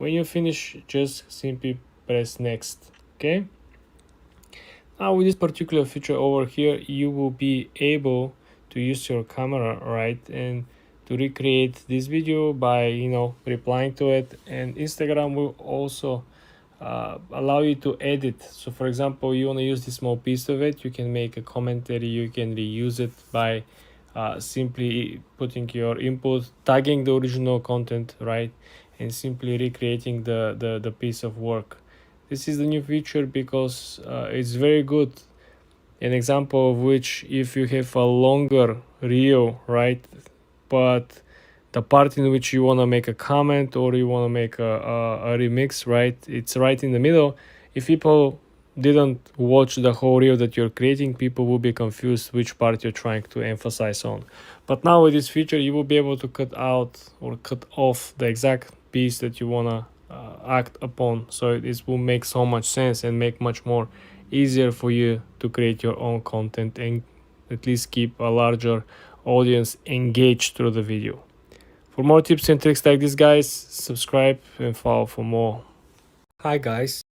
When you finish, just simply press next. Okay. Now with this particular feature over here, you will be able to use your camera, right, and to recreate this video by replying to it. And Instagram will also allow you to edit. So for example, you want to use this small piece of it, you can make a commentary, you can reuse it by simply putting your input, tagging the original content, right, and simply recreating the piece of work. This is the new feature because it's very good. An example of which, if you have a longer reel, right, but the part in which you want to make a comment or you want to make a remix, right, it's right in the middle. If people didn't watch the whole reel that you're creating, people will be confused which part you're trying to emphasize on. But now with this feature, you will be able to cut out or cut off the exact piece that you want to act upon. So this will make so much sense and make much more easier for you to create your own content and at least keep a larger audience engaged through the video. For more tips and tricks like this, guys, subscribe and follow for more. Hi guys,